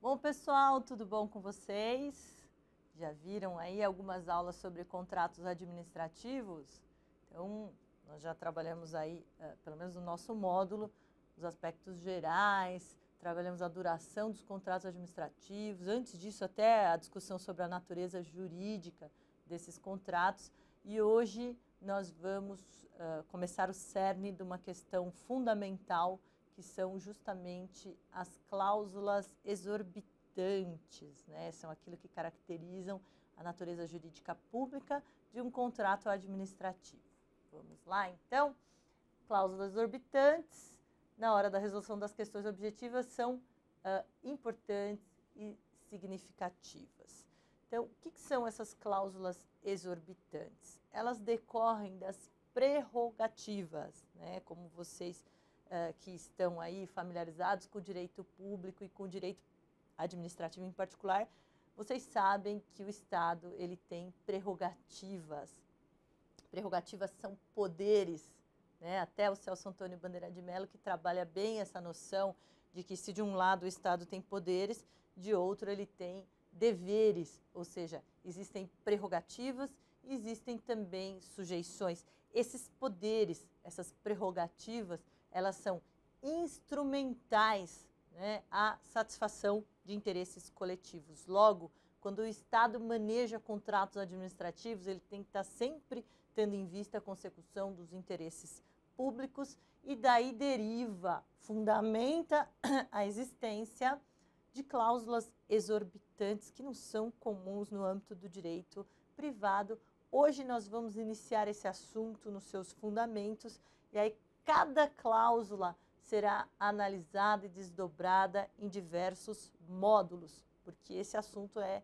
Bom, pessoal, tudo bom com vocês? Já viram aí algumas aulas sobre contratos administrativos? Então, nós já trabalhamos aí, pelo menos no nosso módulo, os aspectos gerais, trabalhamos a duração dos contratos administrativos, antes disso até a discussão sobre a natureza jurídica desses contratos. E hoje nós vamos começar o cerne de uma questão fundamental, que são justamente as cláusulas exorbitantes, né? São aquilo que caracterizam a natureza jurídica pública de um contrato administrativo. Vamos lá, então? Cláusulas exorbitantes, na hora da resolução das questões objetivas, são importantes e significativas. Então, o que são essas cláusulas exorbitantes? Elas decorrem das prerrogativas, né? Como vocês que estão aí familiarizados com o direito público e com o direito administrativo em particular, vocês sabem que o Estado ele tem prerrogativas. Prerrogativas são poderes, né? Até o Celso Antônio Bandeira de Mello, que trabalha bem essa noção de que se de um lado o Estado tem poderes, de outro ele tem deveres, ou seja, existem prerrogativas, existem também sujeições. Esses poderes, essas prerrogativas, elas são instrumentais, né, à satisfação de interesses coletivos. Logo, quando o Estado maneja contratos administrativos, ele tem que estar sempre tendo em vista a consecução dos interesses públicos e daí deriva, fundamenta a existência de cláusulas exorbitantes que não são comuns no âmbito do direito privado. Hoje nós vamos iniciar esse assunto nos seus fundamentos e aí cada cláusula será analisada e desdobrada em diversos módulos, porque esse assunto é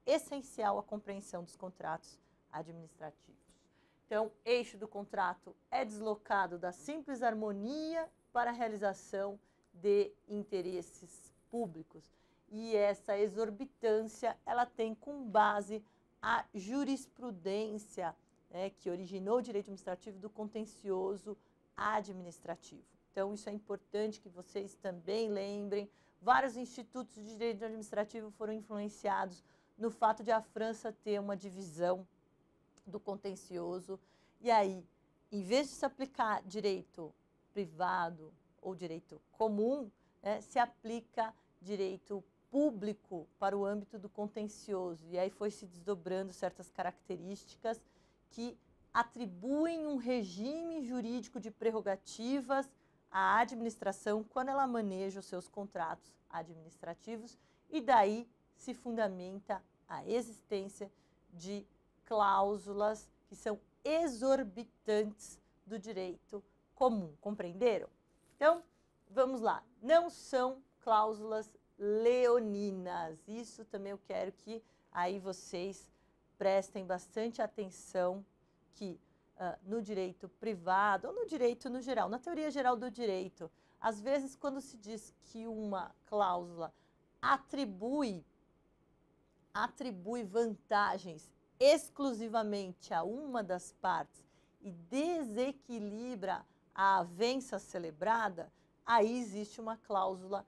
essencial à compreensão dos contratos administrativos. Então, eixo do contrato é deslocado da simples harmonia para a realização de interesses públicos. E essa exorbitância, ela tem como base a jurisprudência, né, que originou o direito administrativo do contencioso administrativo. Então, isso é importante que vocês também lembrem. Vários institutos de direito administrativo foram influenciados no fato de a França ter uma divisão do contencioso. E aí, em vez de se aplicar direito privado ou direito comum, né, se aplica direito público para o âmbito do contencioso. E aí foi se desdobrando certas características que atribuem um regime jurídico de prerrogativas à administração quando ela maneja os seus contratos administrativos, e daí se fundamenta a existência de cláusulas que são exorbitantes do direito comum. Compreenderam? Então, vamos lá. Não são cláusulas leoninas. Isso também eu quero que aí vocês prestem bastante atenção, que no direito privado, ou no direito no geral, na teoria geral do direito, às vezes quando se diz que uma cláusula atribui vantagens exclusivamente a uma das partes e desequilibra a avença celebrada, aí existe uma cláusula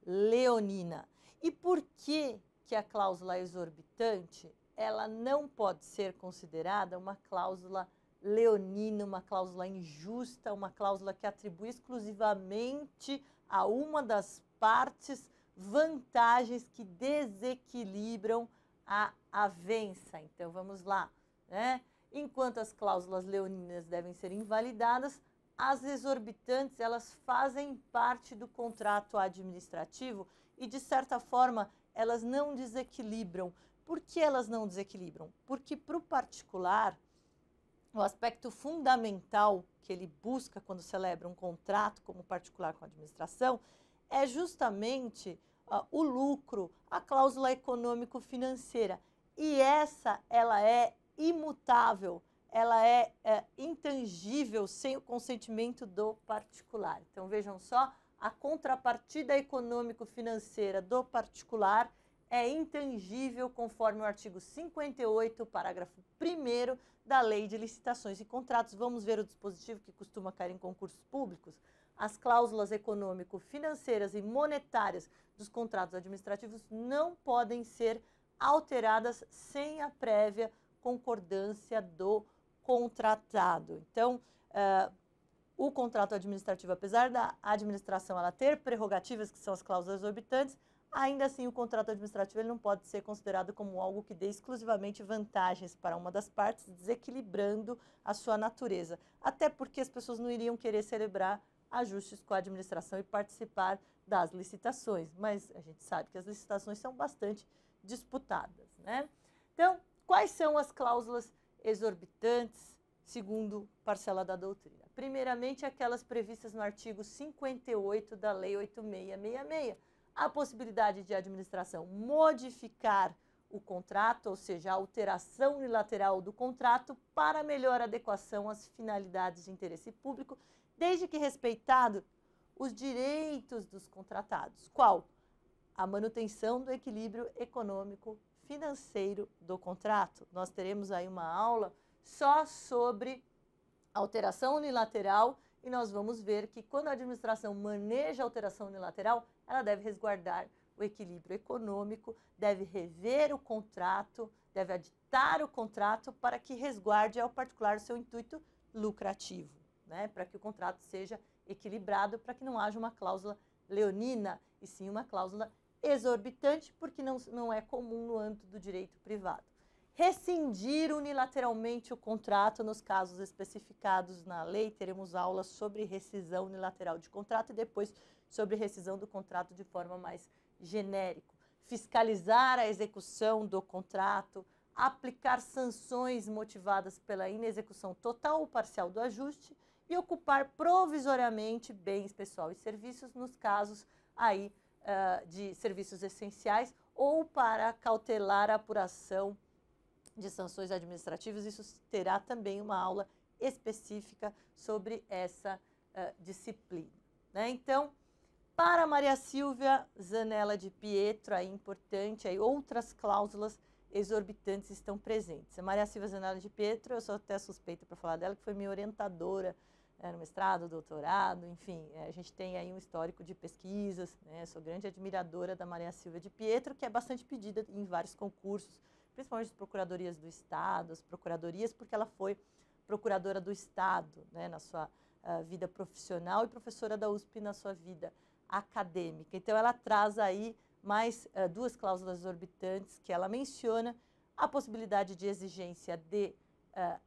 leonina. E por que a cláusula exorbitante, ela não pode ser considerada uma cláusula leonina, uma cláusula injusta, uma cláusula que atribui exclusivamente a uma das partes vantagens que desequilibram a avença? Então, vamos lá, né? Enquanto as cláusulas leoninas devem ser invalidadas, as exorbitantes, elas fazem parte do contrato administrativo e, de certa forma, elas não desequilibram. Por que elas não desequilibram? Porque, para o particular, o aspecto fundamental que ele busca quando celebra um contrato como particular com a administração é justamente o lucro, a cláusula econômico-financeira. E ela é imutável, ela é intangível sem o consentimento do particular. Então, vejam só, a contrapartida econômico-financeira do particular é intangível conforme o artigo 58, parágrafo 1º da Lei de Licitações e Contratos. Vamos ver o dispositivo que costuma cair em concursos públicos? as cláusulas econômico-financeiras e monetárias dos contratos administrativos não podem ser alteradas sem a prévia concordância do contratado. Então, o contrato administrativo, apesar da administração ela ter prerrogativas, que são as cláusulas exorbitantes, ainda assim o contrato administrativo ele não pode ser considerado como algo que dê exclusivamente vantagens para uma das partes, desequilibrando a sua natureza. Até porque as pessoas não iriam querer celebrar ajustes com a administração e participar das licitações, mas a gente sabe que as licitações são bastante disputadas, né? Então, quais são as cláusulas exorbitantes, segundo parcela da doutrina? Primeiramente, aquelas previstas no artigo 58 da Lei 8666, a possibilidade de a administração modificar o contrato, ou seja, a alteração unilateral do contrato para melhor adequação às finalidades de interesse público, desde que respeitado os direitos dos contratados. Qual? A manutenção do equilíbrio econômico financeiro do contrato. Nós teremos aí uma aula só sobre alteração unilateral e nós vamos ver que quando a administração maneja a alteração unilateral, ela deve resguardar o equilíbrio econômico, deve rever o contrato, deve aditar o contrato para que resguarde ao particular o seu intuito lucrativo, né? Para que o contrato seja equilibrado, para que não haja uma cláusula leonina, e sim uma cláusula exorbitante, porque não é comum no âmbito do direito privado. Rescindir unilateralmente o contrato nos casos especificados na lei. Teremos aulas sobre rescisão unilateral de contrato e depois sobre rescisão do contrato de forma mais genérica. Fiscalizar a execução do contrato, aplicar sanções motivadas pela inexecução total ou parcial do ajuste e ocupar provisoriamente bens, pessoal e serviços nos casos aí de serviços essenciais ou para cautelar a apuração de sanções administrativas. Isso terá também uma aula específica sobre essa disciplina, né? Então, para Maria Silvia Zanella de Pietro, é importante, aí outras cláusulas exorbitantes estão presentes. A Maria Silvia Zanella de Pietro, eu sou até suspeita para falar dela, que foi minha orientadora no mestrado, doutorado, enfim, a gente tem aí um histórico de pesquisas, né? Sou grande admiradora da Maria Silvia de Pietro, que é bastante pedida em vários concursos, principalmente as procuradorias do Estado, as procuradorias, porque ela foi procuradora do Estado, né, na sua vida profissional e professora da USP na sua vida acadêmica. Então, ela traz aí mais duas cláusulas exorbitantes que ela menciona: a possibilidade de exigência de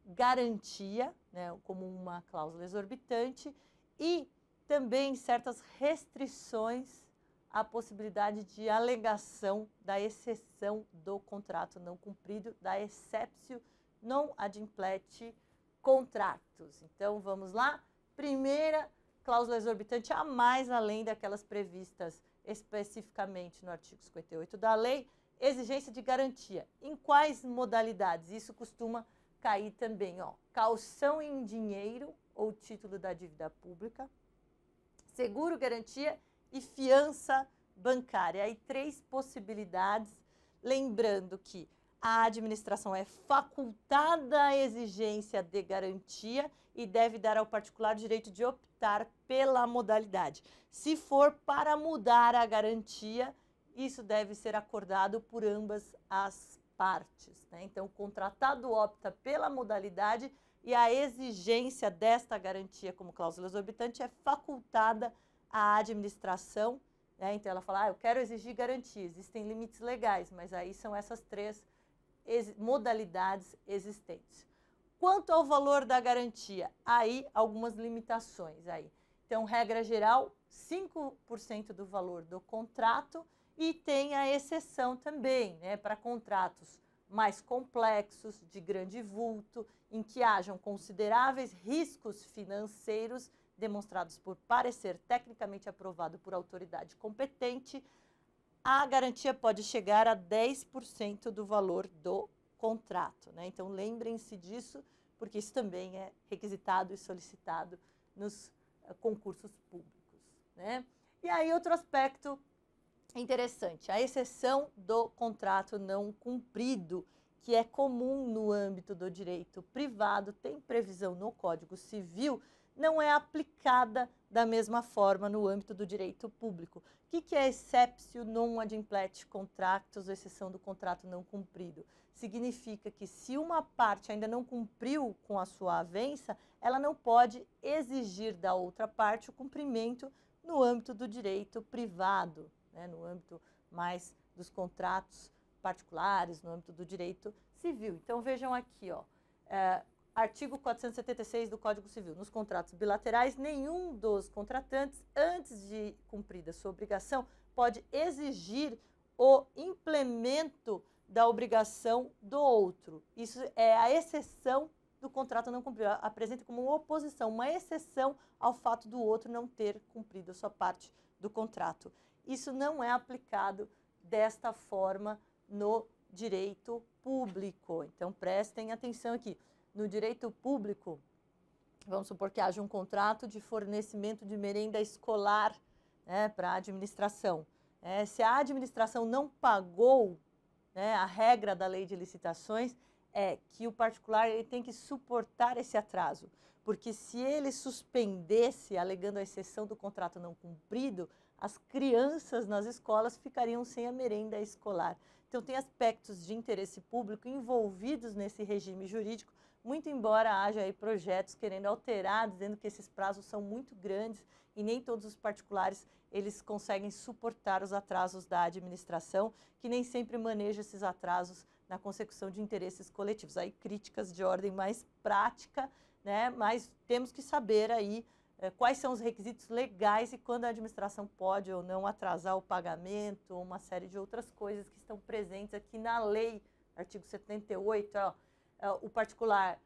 garantia, né, como uma cláusula exorbitante, e também certas restrições à possibilidade de alegação da exceção do contrato não cumprido, da exceptio non adimplete contractus. Então, vamos lá. Primeira cláusula exorbitante, a mais além daquelas previstas especificamente no artigo 58 da lei, exigência de garantia. Em quais modalidades? Isso costuma cair também, ó, caução em dinheiro ou título da dívida pública, seguro, garantia e fiança bancária. Aí três possibilidades, lembrando que a administração é facultada à exigência de garantia e deve dar ao particular o direito de optar pela modalidade. Se for para mudar a garantia, isso deve ser acordado por ambas as partes, né? Então, o contratado opta pela modalidade e a exigência desta garantia como cláusula exorbitante é facultada à administração, né? Então, ela fala, eu quero exigir garantia, existem limites legais, mas aí são essas três modalidades existentes. Quanto ao valor da garantia, aí algumas limitações aí. Então, regra geral, 5% do valor do contrato, e tem a exceção também, né, para contratos mais complexos, de grande vulto, em que hajam consideráveis riscos financeiros demonstrados por parecer tecnicamente aprovado por autoridade competente, a garantia pode chegar a 10% do valor do contrato, né? Então, lembrem-se disso, porque isso também é requisitado e solicitado nos concursos públicos, né? E aí, outro aspecto interessante, a exceção do contrato não cumprido, que é comum no âmbito do direito privado, tem previsão no Código Civil não é aplicada da mesma forma no âmbito do direito público. O que é exceptio non adimplete contractus, exceção do contrato não cumprido? Significa que se uma parte ainda não cumpriu com a sua avença, ela não pode exigir da outra parte o cumprimento no âmbito do direito privado, né, no âmbito mais dos contratos particulares, no âmbito do direito civil. Então vejam aqui, ó, artigo 476 do Código Civil. Nos contratos bilaterais, nenhum dos contratantes, antes de cumprida sua obrigação, pode exigir o implemento da obrigação do outro. Isso é a exceção do contrato não cumprido. Apresenta como uma oposição, uma exceção ao fato do outro não ter cumprido a sua parte do contrato. Isso não é aplicado desta forma no direito público. Então, prestem atenção aqui. No direito público, vamos supor que haja um contrato de fornecimento de merenda escolar, né, para a administração. Se a administração não pagou, né, a regra da lei de licitações é que o particular ele tem que suportar esse atraso, porque se ele suspendesse, alegando a exceção do contrato não cumprido, as crianças nas escolas ficariam sem a merenda escolar. Então, tem aspectos de interesse público envolvidos nesse regime jurídico, muito embora haja aí projetos querendo alterar, dizendo que esses prazos são muito grandes e nem todos os particulares eles conseguem suportar os atrasos da administração, que nem sempre maneja esses atrasos na consecução de interesses coletivos. Aí críticas de ordem mais prática, né? Mas temos que saber aí quais são os requisitos legais e quando a administração pode ou não atrasar o pagamento, uma série de outras coisas que estão presentes aqui na lei, artigo 78, o particular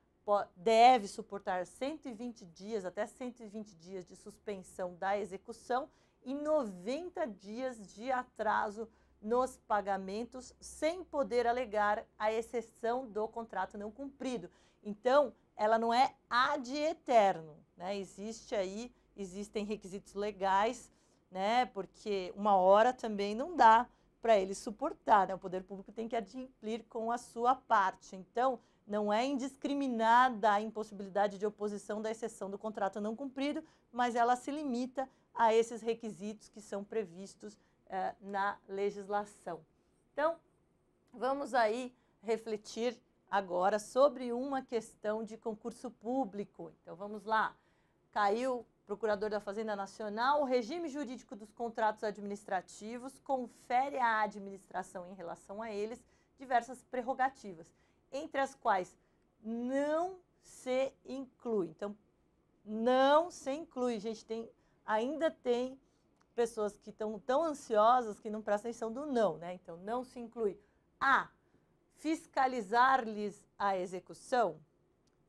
deve suportar 120 dias, até 120 dias de suspensão da execução e 90 dias de atraso nos pagamentos, sem poder alegar a exceção do contrato não cumprido. Então, ela não é ad eterno, né? Existem requisitos legais, né? Porque uma hora também não dá para ele suportar, né? O poder público tem que adimplir com a sua parte. Então, não é indiscriminada a impossibilidade de oposição da exceção do contrato não cumprido, mas ela se limita a esses requisitos que são previstos na legislação. Então, vamos aí refletir agora sobre uma questão de concurso público. Então, vamos lá. Caiu Procurador da Fazenda Nacional, o regime jurídico dos contratos administrativos confere à administração em relação a eles diversas prerrogativas, entre as quais não se inclui. Então, não se inclui. Gente, ainda tem pessoas que estão tão ansiosas que não prestam atenção do não, né? Então, não se inclui. A, fiscalizar-lhes a execução.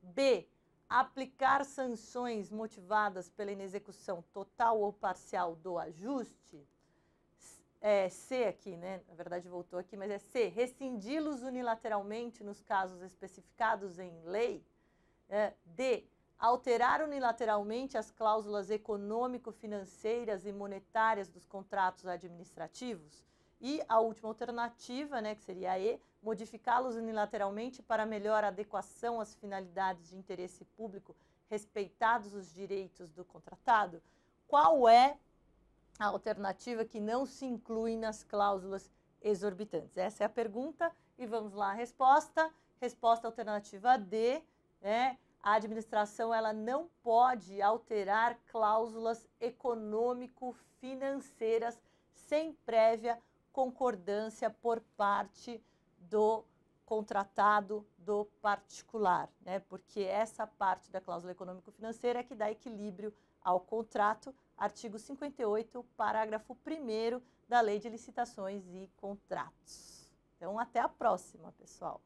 B, aplicar sanções motivadas pela inexecução total ou parcial do ajuste. C aqui, né? Na verdade voltou aqui, mas é C, rescindi-los unilateralmente nos casos especificados em lei. D, alterar unilateralmente as cláusulas econômico-financeiras e monetárias dos contratos administrativos. E a última alternativa, né, que seria a E, modificá-los unilateralmente para melhor adequação às finalidades de interesse público, respeitados os direitos do contratado. Qual é a alternativa que não se inclui nas cláusulas exorbitantes? Essa é a pergunta e vamos lá a resposta. Resposta alternativa D, né? A administração ela não pode alterar cláusulas econômico-financeiras sem prévia concordância por parte do contratado, do particular, né? Porque essa parte da cláusula econômico-financeira é que dá equilíbrio ao contrato, artigo 58, parágrafo 1º da Lei de Licitações e Contratos. Então, até a próxima, pessoal.